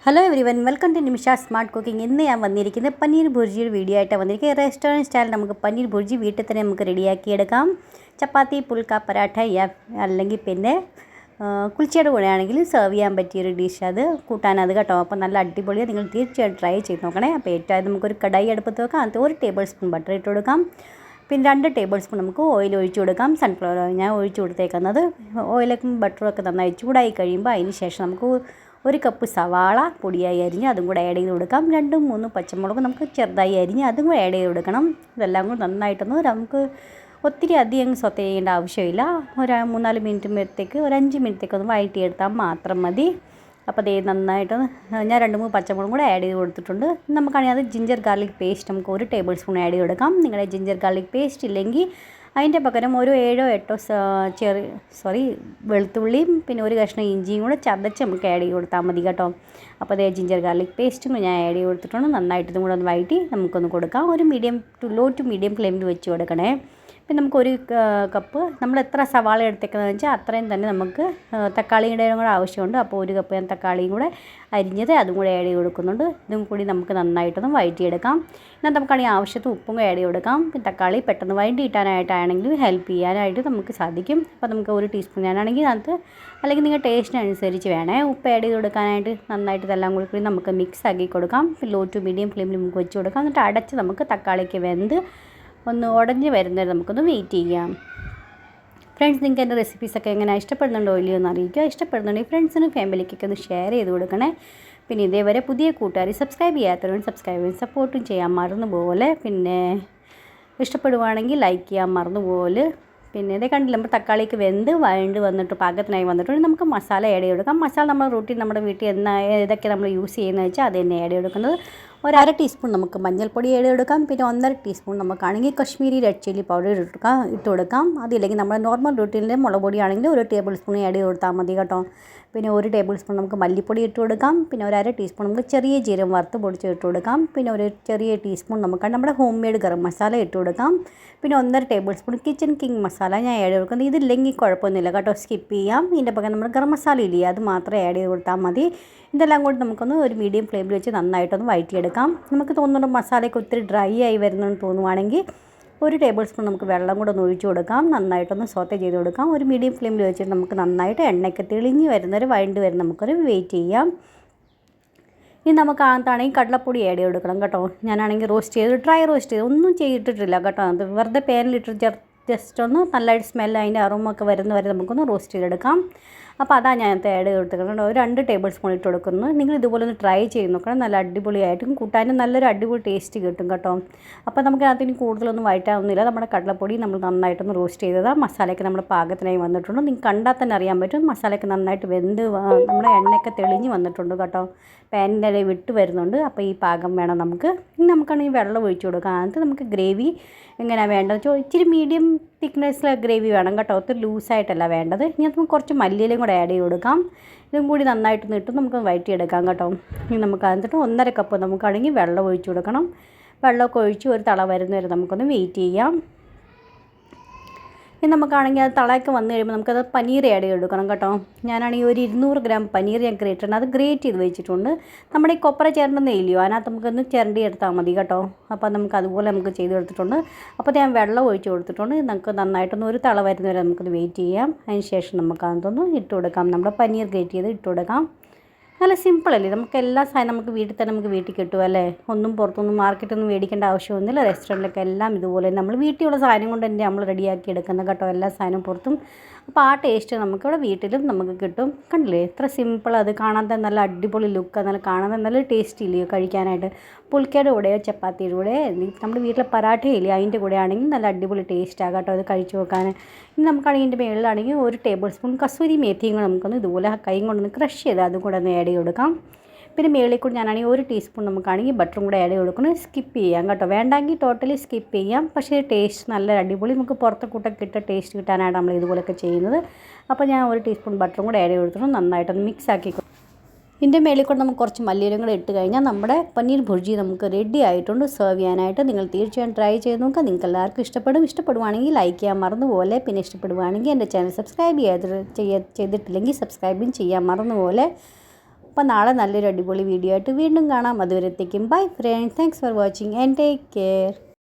Hello everyone, welcome to Nimisha smart cooking. ഇന്ന് ഞാൻ വന്നിരിക്കുന്നത് പനീർ ഭുർജിയുടെ വീഡിയോ ആയിട്ട് വന്നിരിക്കുന്നത്. റെസ്റ്റോറൻറ്റ് സ്റ്റൈൽ നമുക്ക് പനീർ ഭുർജി വീട്ടിൽ തന്നെ നമുക്ക് റെഡിയാക്കിയെടുക്കാം. ചപ്പാത്തി, പുൽക്ക, പരാഠ അല്ലെങ്കിൽ പിന്നെ കുൽച്ചയുടെ കൂടെ ആണെങ്കിലും സെർവ് ചെയ്യാൻ പറ്റിയൊരു ഡിഷ് അത് കൂട്ടാനത് കേട്ടോ. അപ്പോൾ നല്ല അടിപൊളിയാണ്, നിങ്ങൾ തീർച്ചയായിട്ടും ട്രൈ ചെയ്ത് നോക്കണേ. അപ്പോൾ ഏറ്റവും നമുക്കൊരു കടായി അടുപ്പത്ത് വെക്കാം. അതിൽ 1 ടേബിൾ സ്പൂൺ ബട്ടർ ഇട്ട് കൊടുക്കാം. പിന്നെ 2 ടേബിൾ സ്പൂൺ നമുക്ക് ഓയിൽ ഒഴിച്ച് കൊടുക്കാം. സൺഫ്ലവർ ഓയിൽ ഞാൻ ഒഴിച്ച് കൊടുത്തേക്കുന്നത്. ഓയിലൊക്കെ ബട്ടറൊക്കെ നന്നായി ചൂടായി കഴിയുമ്പോൾ അതിന് ശേഷം നമുക്ക് 1 കപ്പ് സവാള പൊടിയായി അരിഞ്ഞ് അതും കൂടെ ആഡ് ചെയ്ത് കൊടുക്കാം. 2-3 പച്ചമുളക് നമുക്ക് ചെറുതായി അരിഞ്ഞ് അതും കൂടെ ആഡ് ചെയ്ത് കൊടുക്കണം. ഇതെല്ലാം കൂടി നന്നായിട്ടൊന്ന് നമുക്ക് ഒത്തിരി അധികം സൊത്തെ ചെയ്യേണ്ട ആവശ്യമില്ല. ഒരു 3-4 മിനിറ്റ് ഒരു 5 മിനിറ്റത്തേക്ക് ഒന്ന് വഴറ്റിയെടുത്താൽ മാത്രം മതി. അപ്പോൾ അതേ നന്നായിട്ടൊന്ന് ഞാൻ 2-3 പച്ചമുളകും കൂടെ ആഡ് ചെയ്ത് കൊടുത്തിട്ടുണ്ട്. നമുക്കാണെങ്കിൽ അത് ജിഞ്ചർ ഗാർലിക് പേസ്റ്റ് നമുക്ക് 1 ടേബിൾ സ്പൂൺ ആഡ് ചെയ്ത് കൊടുക്കാം. നിങ്ങളുടെ ജിഞ്ചർ ഗാർലിക് പേസ്റ്റ് ഇല്ലെങ്കിൽ അതിൻ്റെ പകരം ഒരു 7-8 വെളുത്തുള്ളിയും പിന്നെ ഒരു കഷ്ണം ഇഞ്ചിയും കൂടെ ചതച്ച് നമുക്ക് ആഡ് ചെയ്ത് കൊടുത്താൽ മതി കേട്ടോ. അപ്പോൾ അതേ ജിഞ്ചർ ഗാർലിക് പേസ്റ്റും ഞാൻ ആഡ് ചെയ്ത് കൊടുത്തിട്ടുണ്ട്. നന്നായിട്ട് ഇതും കൂടെ ഒന്ന് വഴറ്റി നമുക്കൊന്ന് കൊടുക്കാം. ഒരു ലോ ടു മീഡിയം ഫ്ലെയിമിൽ വെച്ച് കൊടുക്കണേ. പിന്നെ നമുക്കൊരു കപ്പ് നമ്മൾ എത്ര സവാള എടുത്തേക്കുന്നതെന്ന് വെച്ചാൽ അത്രയും തന്നെ നമുക്ക് തക്കാളിയുടെ കൂടെ ആവശ്യമുണ്ട്. അപ്പോൾ 1 കപ്പ് ഞാൻ തക്കാളിയും കൂടെ അരിഞ്ഞത് അതും കൂടെ ആഡ് ചെയ്ത് കൊടുക്കുന്നുണ്ട്. ഇതും കൂടി നമുക്ക് നന്നായിട്ടൊന്ന് വഴറ്റിയെടുക്കാം. എന്നാൽ നമുക്കാണെങ്കിൽ ആവശ്യത്തിന് ഉപ്പും ആഡ് ചെയ്ത് കൊടുക്കാം. പിന്നെ തക്കാളി പെട്ടെന്ന് വഴറ്റിയിട്ടാനായിട്ടാണെങ്കിലും ഹെൽപ്പ് ചെയ്യാനായിട്ട് നമുക്ക് സാധിക്കും. അപ്പോൾ നമുക്ക് 1 ടീസ്പൂൺ ഞാനാണെങ്കിൽ അതിനകത്ത് അല്ലെങ്കിൽ നിങ്ങൾ ടേസ്റ്റിനനുസരിച്ച് വേണേ ഉപ്പ് ആഡ് ചെയ്ത് കൊടുക്കാനായിട്ട്. നന്നായിട്ട് ഇതെല്ലാം കൂടി നമുക്ക് മിക്സ് ആക്കി കൊടുക്കാം. ലോ ടു മീഡിയം ഫ്ലെയിമിൽ നമുക്ക് വെച്ച് കൊടുക്കാം. എന്നിട്ട് അടച്ച് നമുക്ക് തക്കാളിക്ക് വെന്ത് ഒന്ന് ഉടഞ്ഞ് വരുന്നത് നമുക്കൊന്ന് വെയിറ്റ് ചെയ്യാം. ഫ്രണ്ട്സ്, നിങ്ങൾക്ക് എൻ്റെ റെസിപ്പീസൊക്കെ എങ്ങനെ ഇഷ്ടപ്പെടുന്നുണ്ടോ ഇല്ലയോ എന്ന് അറിയിക്കുക. ഇഷ്ടപ്പെടുന്നുണ്ടെങ്കിൽ ഫ്രണ്ട്സിനും ഫാമിലിക്കൊക്കെ ഒന്ന് ഷെയർ ചെയ്ത് കൊടുക്കണേ. പിന്നെ ഇതേവരെ പുതിയ കൂട്ടുകാർ സബ്സ്ക്രൈബ് ചെയ്യാത്തവരും സബ്സ്ക്രൈബ് ചെയ്ത് സപ്പോർട്ടും ചെയ്യാൻ മറന്നുപോലെ. പിന്നെ ഇഷ്ടപ്പെടുവാണെങ്കിൽ ലൈക്ക് ചെയ്യാൻ മറന്നുപോലെ. പിന്നെ ഇതേ കണ്ടില്ല, നമ്മൾ തക്കാളിക്ക് വെന്ത് വന്നിട്ട് പാകത്തിനായി വന്നിട്ടുണ്ട്. നമുക്ക് മസാല ആഡ് ചെയ്ത് കൊടുക്കാം. മസാല നമ്മൾ റൂട്ടീൻ നമ്മുടെ വീട്ടിൽ ഏതൊക്കെ നമ്മൾ യൂസ് ചെയ്യുന്നത് വെച്ചാൽ അത് തന്നെ ആഡ് ചെയ്ത് കൊടുക്കുന്നത്. 1/2 ടീസ്പൂൺ നമുക്ക് മഞ്ഞൾപ്പൊടി ആഡ് ചെയ്ത് കൊടുക്കാം. പിന്നെ 1.5 ടീസ്പൂൺ നമുക്കാണെങ്കിൽ കശ്മീരി റെഡ് ചില്ലി പൗഡർ ഇട്ട് കൊടുക്കാം. അതില്ലെങ്കിൽ നമ്മുടെ നോർമൽ റൂട്ടീനിലെ മുളക് പൊടിയാണെങ്കിൽ 1 ടേബിൾ സ്പൂൺ ആഡ് ചെയ്ത് കൊടുത്താൽ മതി കേട്ടോ. പിന്നെ 1 ടേബിൾ സ്പൂൺ നമുക്ക് മല്ലിപ്പൊടി ഇട്ട് കൊടുക്കാം. പിന്നെ 1/2 ടീസ്പൂൺ നമുക്ക് ചെറിയ ജീരകം വറുത്ത് പൊടിച്ച് ഇട്ട് കൊടുക്കാം. പിന്നെ ഒരു ചെറിയ ടീസ്പൂൺ നമുക്ക് നമ്മുടെ ഹോം മെയ്ഡ് ഗരം മസാല ഇട്ട് കൊടുക്കാം. പിന്നെ 1.5 table spoon kitchen king masala ഞാൻ ആഡ് ചെയ്ത് കൊടുക്കുന്നത്. ഇതില്ലെങ്കിൽ കുഴപ്പമൊന്നുമില്ല കേട്ടോ, സ്കിപ്പ് ചെയ്യാം. ഇതിൻ്റെ പകരം നമ്മൾ ഗരം മസാല ഇല്ലേ, അത് മാത്രമേ ആഡ് ചെയ്ത് കൊടുത്താൽ മതി. ഇതെല്ലാം കൂടി നമുക്കൊന്ന് ഒരു മീഡിയം ഫ്ലെയിമിൽ വെച്ച് നന്നായിട്ടൊന്ന് വഴറ്റിയെടുക്കാം. നമുക്ക് തോന്നുന്നുണ്ട് മസാലയൊക്കെ ഒത്തിരി ഡ്രൈ ആയി വരുന്നെന്ന് തോന്നുവാണെങ്കിൽ 1 ടേബിൾ സ്പൂൺ നമുക്ക് വെള്ളം കൂടെ ഒന്ന് ഒഴിച്ച് കൊടുക്കാം. നന്നായിട്ടൊന്ന് സോത്തെ ചെയ്ത് കൊടുക്കാം. ഒരു മീഡിയം ഫ്ലെയിമിൽ വെച്ചിട്ട് നമുക്ക് നന്നായിട്ട് എണ്ണയ്ക്ക് തെളിഞ്ഞ് വരുന്നൊരു വഴണ്ട് വരുന്ന നമുക്കൊരു വെയിറ്റ് ചെയ്യാം. ഇനി നമുക്ക് അകത്താണെങ്കിൽ കടലപ്പൊടി ആഡ് ചെയ്ത് കൊടുക്കണം കേട്ടോ. ഞാനാണെങ്കിൽ ഡ്രൈ റോസ്റ്റ് ചെയ്ത് ഒന്നും ചെയ്തിട്ടില്ല കേട്ടോ. അത് വെറുതെ പാനിലിട്ട് ജസ്റ്റ് ഒന്ന് നല്ലതായിട്ട് സ്മെല്ല് അതിൻ്റെ അറൂമൊക്കെ വരുന്നവരെ നമുക്കൊന്ന് റോസ്റ്റ് ചെയ്തെടുക്കാം. അപ്പോൾ അതാണ് ഞാൻ ആഡ് ചെയ്ത് കൊടുത്തിട്ടുണ്ട്. ഒരു 2 ടേബിൾ സ്പൂൺ ഇട്ട് കൊടുക്കുന്നു. നിങ്ങൾ ഇതുപോലെ ഒന്ന് ട്രൈ ചെയ്ത് നോക്കണം. നല്ല അടിപൊളിയായിട്ടും കൂട്ടാനും നല്ലൊരു അടിപൊളി ടേസ്റ്റ് കിട്ടും കേട്ടോ. അപ്പോൾ നമുക്ക് അതിന് കൂടുതലൊന്നും വഴറ്റാവുന്നില്ല. നമ്മുടെ കടലപ്പൊടി നമ്മൾ നന്നായിട്ടൊന്ന് റോസ്റ്റ് ചെയ്തതാണ്. മസാലയൊക്കെ നമ്മുടെ പാകത്തിനായി വന്നിട്ടുണ്ട്. നിങ്ങൾക്ക് കണ്ടാൽ തന്നെ അറിയാൻ പറ്റും മസാലയൊക്കെ നന്നായിട്ട് വെന്ത് നമ്മുടെ എണ്ണയൊക്കെ തെളിഞ്ഞ് വന്നിട്ടുണ്ട് കേട്ടോ. പാനിൻ്റെ ഇടയിൽ വിട്ട് വരുന്നുണ്ട്. അപ്പോൾ ഈ പാകം വേണം നമുക്ക്. ഇനി നമുക്കാണെങ്കിൽ വെള്ളം ഒഴിച്ച് കൊടുക്കാം. അതിനകത്ത് നമുക്ക് ഗ്രേവി എങ്ങനെയാണ് വേണ്ടത് ഇച്ചിരി മീഡിയം തിക്നെസ്സിലെ ഗ്രേവി വേണം കേട്ടോ. ഒത്തിരി ലൂസായിട്ടല്ല വേണ്ടത്. ഇനി നമുക്ക് കുറച്ച് മല്ലിയിലയും കൂടെ ആഡ് ചെയ്ത് കൊടുക്കാം. ഇതും കൂടി നന്നായിട്ടൊന്ന് ഇട്ട് നമുക്ക് വഴറ്റിയെടുക്കാം കേട്ടോ. ഇനി നമുക്ക് അതിനകത്ത് 1.5 കപ്പ് നമുക്കാണെങ്കിൽ വെള്ളം ഒഴിച്ച് കൊടുക്കണം. വെള്ളമൊക്കെ ഒഴിച്ച് ഒരു തള വരുന്നവരെ നമുക്കൊന്ന് വെയിറ്റ് ചെയ്യാം. ഇനി നമുക്കാണെങ്കിൽ അത് തളയൊക്കെ വന്നു കഴിയുമ്പോൾ നമുക്കത് പനീർ ആഡ് ചെയ്ത് കൊടുക്കണം കേട്ടോ. ഞാനാണെങ്കിൽ ഒരു 200 ഗ്രാം പനീർ ഞാൻ അത് ഗ്രേറ്റ് ചെയ്ത് വെച്ചിട്ടുണ്ട്. നമ്മുടെ ഈ കൊപ്പര ചേരേണ്ട ഇല്ലയോ, അതിനകത്ത് നമുക്കൊന്ന് ചിരണ്ടി എടുത്താൽ മതി കേട്ടോ. അപ്പോൾ നമുക്ക് അതുപോലെ നമുക്ക് ചെയ്ത് കൊടുത്തിട്ടുണ്ട്. അപ്പോൾ ഞാൻ വെള്ളം ഒഴിച്ച് കൊടുത്തിട്ടുണ്ട്. നമുക്ക് നന്നായിട്ടൊന്ന് ഒരു തള വരുന്നവരെ നമുക്കൊന്ന് വെയിറ്റ് ചെയ്യാം. അതിന് ശേഷം നമുക്ക് അതൊന്ന് ഇട്ട് കൊടുക്കാം. നമ്മുടെ പനീർ ഗ്രേറ്റ് ചെയ്ത് ഇട്ട് കൊടുക്കാം. നല്ല സിമ്പിളല്ലേ, നമുക്ക് എല്ലാ സാധനം നമുക്ക് വീട്ടിൽ തന്നെ നമുക്ക് വീട്ടിൽ കിട്ടും അല്ലേ. ഒന്നും പുറത്തൊന്നും മാർക്കറ്റൊന്നും മേടിക്കേണ്ട ആവശ്യമൊന്നുമില്ല. റെസ്റ്റോറൻറ്റിലൊക്കെ എല്ലാം ഇതുപോലെ നമ്മൾ വീട്ടിലുള്ള സാധനം കൊണ്ട് തന്നെ നമ്മൾ റെഡിയാക്കി എടുക്കുന്നത് കേട്ടോ. എല്ലാ സാധനവും പുറത്തും. അപ്പോൾ ആ ടേസ്റ്റ് നമുക്കിവിടെ വീട്ടിലും നമുക്ക് കിട്ടും. കണ്ടില്ലേ എത്ര സിമ്പിൾ, അത് കാണാൻ തന്നെ നല്ല അടിപൊളി ലുക്ക്, നല്ല കാണാൻ നല്ല ടേസ്റ്റ് ഇല്ലയോ കഴിക്കാനായിട്ട്. പുൽക്കയുടെ കൂടെയോ ചപ്പാത്തിയുടെ കൂടെ നമ്മുടെ വീട്ടിലെ പരാഠയില്ലേ അതിൻ്റെ കൂടെ ആണെങ്കിൽ നല്ല അടിപൊളി ടേസ്റ്റാണ് കേട്ടോ അത് കഴിച്ച് നോക്കാൻ. ഇനി നമുക്കാണെങ്കിൽ ഇതിൻ്റെ മേളിലാണെങ്കിൽ 1 ടേബിൾ സ്പൂൺ കസൂരി മേത്തിയും കൂടെ നമുക്കൊന്ന് ഇതുപോലെ കൈ കൊണ്ടൊന്ന് ക്രഷ് ചെയ്ത് അതും കൂടെ ഒന്ന് ആഡ് ചെയ്ത് കൊടുക്കാം. പിന്നെ മേളിൽ കൂടി ഞാനാണെങ്കിൽ 1 ടീസ്പൂൺ നമുക്കാണെങ്കിൽ ബട്ടറും കൂടെ ആഡ് ചെയ്ത് കൊടുക്കണം. സ്കിപ്പ് ചെയ്യാം കേട്ടോ, വേണ്ടെങ്കിൽ ടോട്ടലി സ്കിപ്പ് ചെയ്യാം. പക്ഷേ ടേസ്റ്റ് നല്ല അടിപൊളി നമുക്ക് പുറത്തെ കൂട്ടൊക്കെ ഇട്ട ടേസ്റ്റ് കിട്ടാനായിട്ട് നമ്മൾ ഇതുപോലെയൊക്കെ ചെയ്യുന്നത്. അപ്പോൾ ഞാൻ 1 ടീസ്പൂൺ ബട്ടറും കൂടെ ആഡ് ചെയ്ത് കൊടുത്തിട്ട് നന്നായിട്ടൊന്ന് മിക്സ് ആക്കി. ഇതിൻ്റെ മേളിൽ കൂടെ നമുക്ക് കുറച്ച് മല്ലിയിലയും കൂടെ ഇട്ട് കഴിഞ്ഞാൽ നമ്മുടെ പനീർ ഭുർജി നമുക്ക് റെഡി ആയിട്ടുണ്ട് സെർവ് ചെയ്യാനായിട്ട്. നിങ്ങൾ തീർച്ചയായും ട്രൈ ചെയ്ത് നോക്കുക. നിങ്ങൾക്ക് എല്ലാവർക്കും ഇഷ്ടപ്പെടുവാണെങ്കിൽ ലൈക്ക് ചെയ്യാൻ മറന്നുപോലെ. പിന്നെ ഇഷ്ടപ്പെടുവാണെങ്കിൽ എൻ്റെ ചാനൽ സബ്സ്ക്രൈബ് ചെയ്തിട്ടില്ലെങ്കിൽ സബ്സ്ക്രൈബും ചെയ്യാൻ മറന്നുപോലെ. അപ്പോൾ നാളെ നല്ലൊരു അടിപൊളി വീഡിയോ ആയിട്ട് വീണ്ടും കാണാം. അതുവരത്തേക്കും bye friends. Thanks for watching and take care.